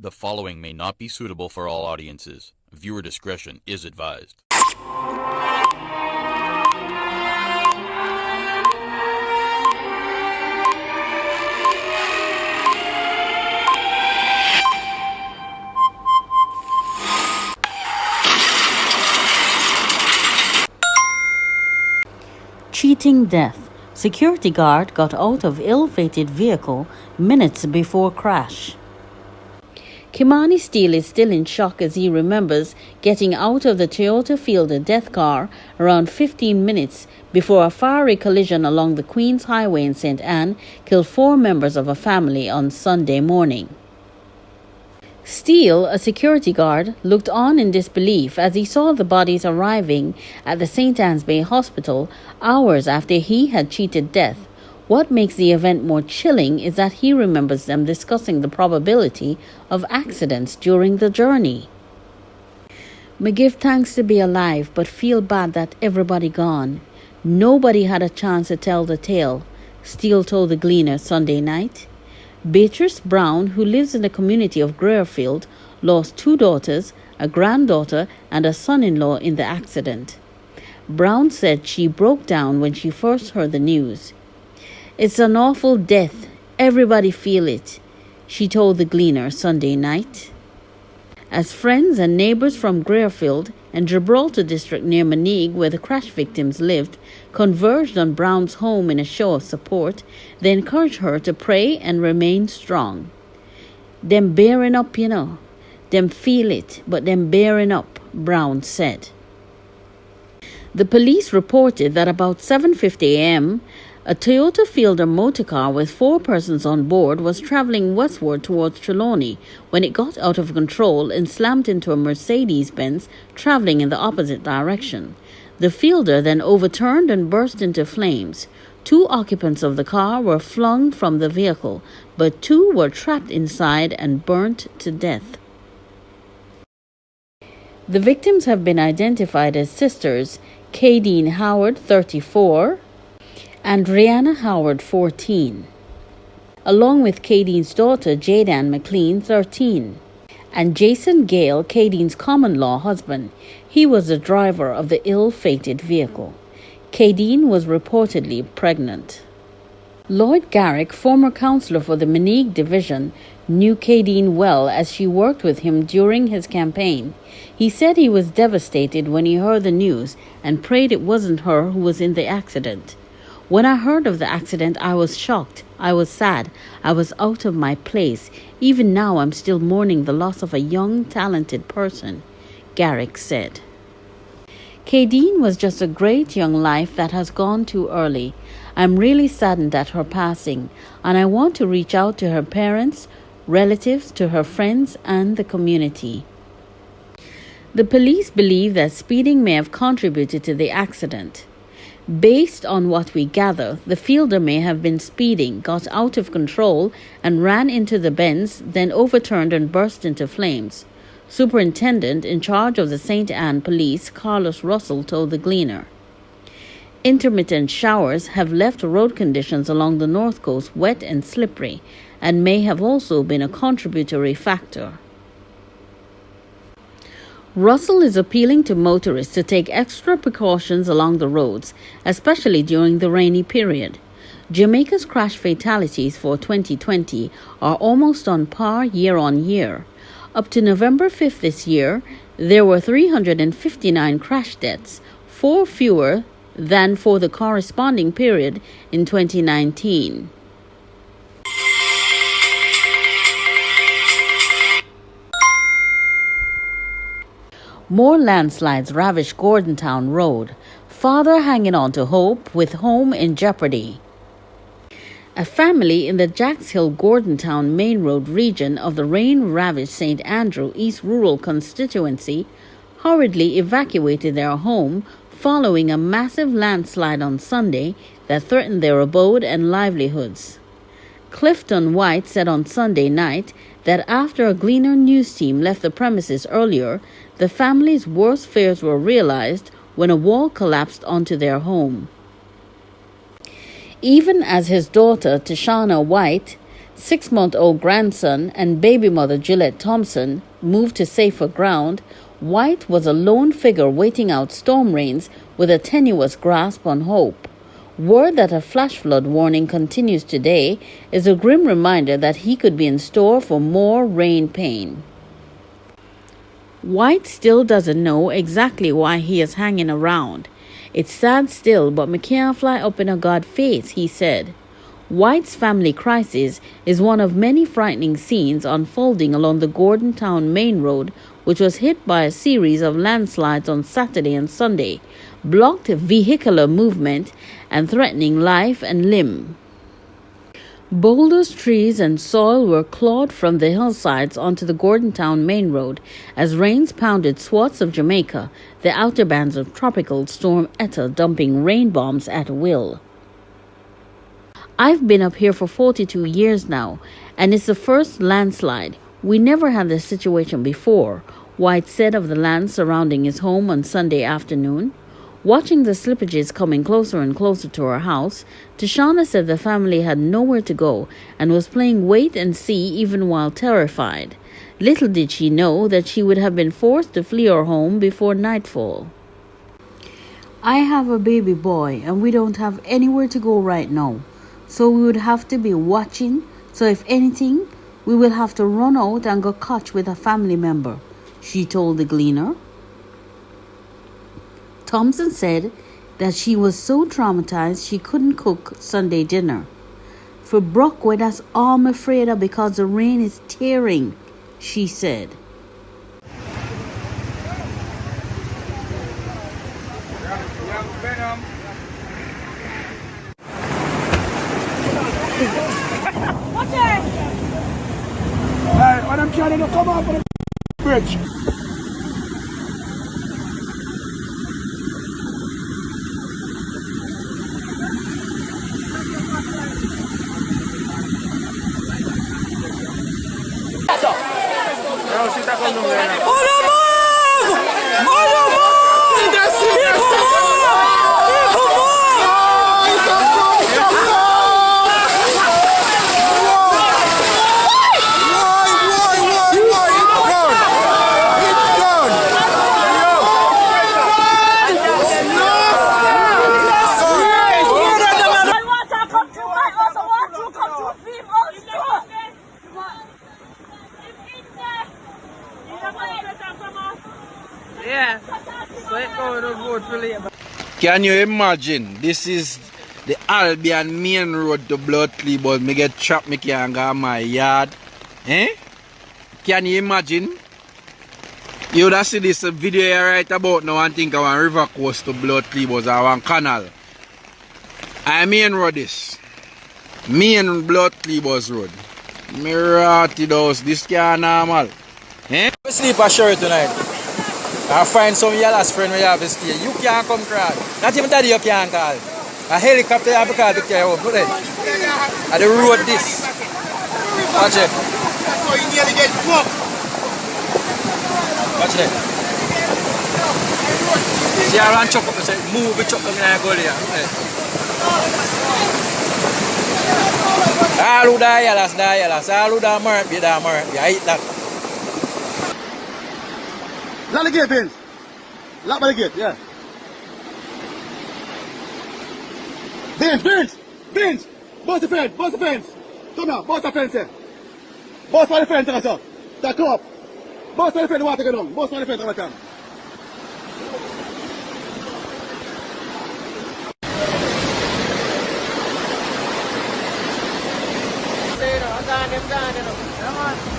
The following may not be suitable for all audiences. Viewer discretion is advised. Cheating death. Security guard got out of ill-fated vehicle minutes before crash. Kimani Steele is still in shock as he remembers getting out of the Toyota Fielder death car around 15 minutes before a fiery collision along the Queens Highway in St. Anne killed 4 members of a family on Sunday morning. Steele, a security guard, looked on in disbelief as he saw the bodies arriving at the St. Anne's Bay Hospital hours after he had cheated death. What makes the event more chilling is that he remembers them discussing the probability of accidents during the journey. "Me give thanks to be alive, but feel bad that everybody gone. Nobody had a chance to tell the tale," Steele told the Gleaner Sunday night. Beatrice Brown, who lives in the community of Greerfield, lost 2 daughters, a granddaughter, and a son-in-law in the accident. Brown said she broke down when she first heard the news. "It's an awful death. Everybody feel it," she told the Gleaner Sunday night. As friends and neighbors from Greerfield and Gibraltar district near Monigue, where the crash victims lived, converged on Brown's home in a show of support, they encouraged her to pray and remain strong. "Them bearing up, you know. Them feel it, but them bearing up," Brown said. The police reported that about 7:50 a.m., a Toyota Fielder motorcar with 4 persons on board was traveling westward towards Trelawney when it got out of control and slammed into a Mercedes-Benz traveling in the opposite direction. The Fielder then overturned and burst into flames. 2 occupants of the car were flung from the vehicle, but 2 were trapped inside and burnt to death. The victims have been identified as sisters Kadeen Howard, 34, and Rihanna Howard, 14, along with Kadeen's daughter Jadan McLean, 13, and Jason Gale, Kadeen's common-law husband. He was the driver of the ill-fated vehicle. Kadeen was reportedly pregnant. Lloyd Garrick, former councillor for the Monigue division, knew Kadeen well as she worked with him during his campaign. He said he was devastated when he heard the news and prayed it wasn't her who was in the accident. "When I heard of the accident, I was shocked. I was sad. I was out of my place. Even now, I'm still mourning the loss of a young, talented person," Garrick said. Kadeen was just a great young life that has gone too early. I'm really saddened at her passing, and I want to reach out to her parents, relatives, to her friends, and the community. The police believe that speeding may have contributed to the accident. Based on what we gather, the Fielder may have been speeding, got out of control, and ran into the Benz, then overturned and burst into flames. Superintendent in charge of the St. Anne Police, Carlos Russell, told the Gleaner. Intermittent showers have left road conditions along the North Coast wet and slippery, and may have also been a contributory factor. Russell is appealing to motorists to take extra precautions along the roads, especially during the rainy period. Jamaica's crash fatalities for 2020 are almost on par year on year. Up to November 5th this year, there were 359 crash deaths, 4 fewer than for the corresponding period in 2019. More landslides ravage Gordontown Road. Father hanging on to hope with home in jeopardy. A family in the Jacks Hill Gordontown Main Road region of the rain-ravaged St. Andrew East Rural constituency hurriedly evacuated their home following a massive landslide on Sunday that threatened their abode and livelihoods. Clifton White said on Sunday night that after a Gleaner news team left the premises earlier, the family's worst fears were realized when a wall collapsed onto their home. Even as his daughter, Tashana White, 6-month-old grandson and baby mother Gillette Thompson moved to safer ground, White was a lone figure waiting out storm rains with a tenuous grasp on hope. Word that a flash flood warning continues today is a grim reminder that he could be in store for more rain pain. White still doesn't know exactly why he is hanging around. It's sad still, but me can't fly up in a God face, he said. White's family crisis is one of many frightening scenes unfolding along the Gordon Town main road, which was hit by a series of landslides on Saturday and Sunday, blocked vehicular movement and threatening life and limb. Boulders, trees, and soil were clawed from the hillsides onto the Gordon Town main road as rains pounded swaths of Jamaica, the outer bands of Tropical Storm Eta dumping rain bombs at will. I've been up here for 42 years now, and it's the first landslide. We never had this situation before, White said of the land surrounding his home on Sunday afternoon. Watching the slippages coming closer and closer to her house, Tashana said the family had nowhere to go and was playing wait and see even while terrified. Little did she know that she would have been forced to flee her home before nightfall. I have a baby boy and we don't have anywhere to go right now. So we would have to be watching. So if anything, we will have to run out and go catch with a family member, she told the Gleaner. Thompson said that she was so traumatized she couldn't cook Sunday dinner. For Brockway, that's all I'm afraid of because the rain is tearing, she said. When I'm trying to come up on the bridge. Can you imagine? This is the Albion main road to Bloodcliffe, but me get trapped, me can't go my yard. Eh? Can you imagine? You would have seen this video here right about now and think of one river coast to Bloodcliffe or one canal. I main road this. Main Bloodcliffe road. Me rotted house, this can't normal. Eh? Sleep ashore tonight. I find some yellow friend where you have to stay. You can't come crowd. Not even daddy you can't call. A helicopter you have to call to carry home. Look at it. And the road this. Watch it. That's how you nearly get fucked. Watch it. See I run chop up and say, move the chop up in the gully. All who die yellows. All who die mark, be die mark. I eat that. Lock the gate, Vince. Lock by the gate, yeah. Vince! Bust the fence! Come now, bust the fence here. Bust for the fence, sir. Come up. Bust for the fence, the water go down. Bust for the fence, come.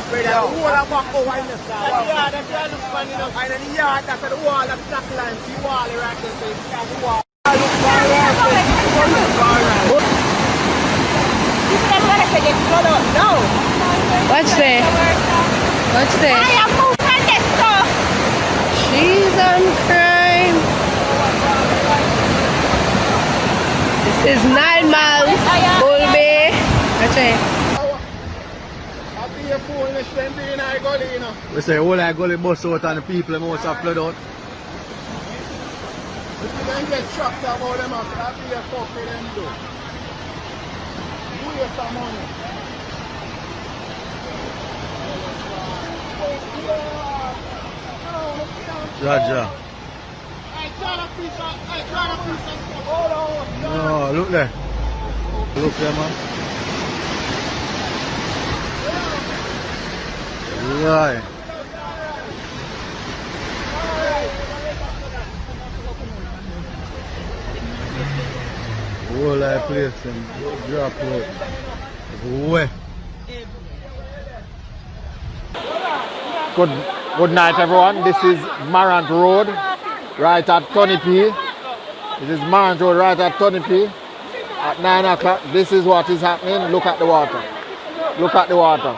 The wall of walk over in the side. Yeah, that's why I look funny enough. And then the yard, that's the wall of black lines. The wall right there, so it's the wall. I look far right. This is what I said, it's not out. No. What's there? What's there? I am moving this stuff. She's on crime. This is 9 miles. Bull Bay. Watch it. We say all I gully bus out and the people most have flood out. If you don't get shocked about them, I'll be a fuck with them though. You get some money. Jaja. Oh, look there. Look there, man. Right. Whole life place and drop out. Where? Good night, everyone. This is Marant Road, right at Tony P. This is Marant Road, right at Tony P. At 9 o'clock, this is what is happening. Look at the water. Look at the water.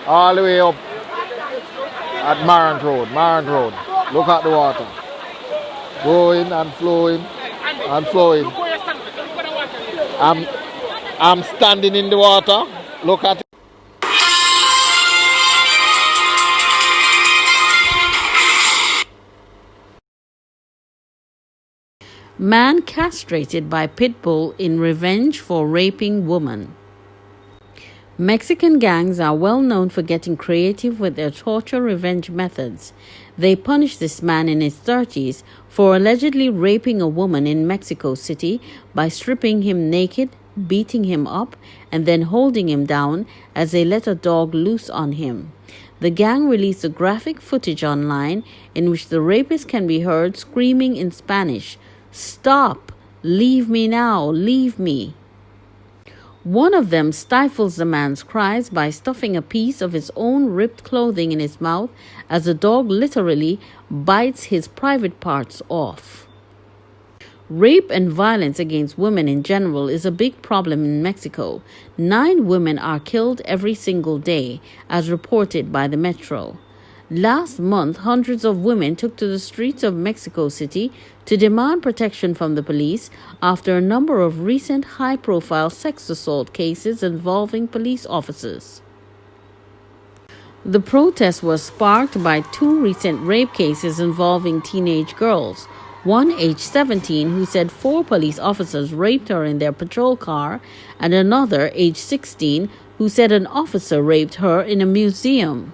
All the way up at Marant Road. Marant Road. Look at the water. Going and flowing and flowing. I'm standing in the water. Look at it. Man castrated by Pitbull in revenge for raping woman. Mexican gangs are well known for getting creative with their torture revenge methods. They punished this man in his 30s for allegedly raping a woman in Mexico City by stripping him naked, beating him up, and then holding him down as they let a dog loose on him. The gang released a graphic footage online in which the rapist can be heard screaming in Spanish, "Stop! Leave me now! Leave me!" One of them stifles the man's cries by stuffing a piece of his own ripped clothing in his mouth as the dog literally bites his private parts off. Rape and violence against women in general is a big problem in Mexico. 9 women are killed every single day, as reported by the Metro. Last month, hundreds of women took to the streets of Mexico City to demand protection from the police after a number of recent high-profile sex assault cases involving police officers. The protest was sparked by 2 recent rape cases involving teenage girls. One aged 17 who said 4 police officers raped her in their patrol car, and another aged 16 who said an officer raped her in a museum.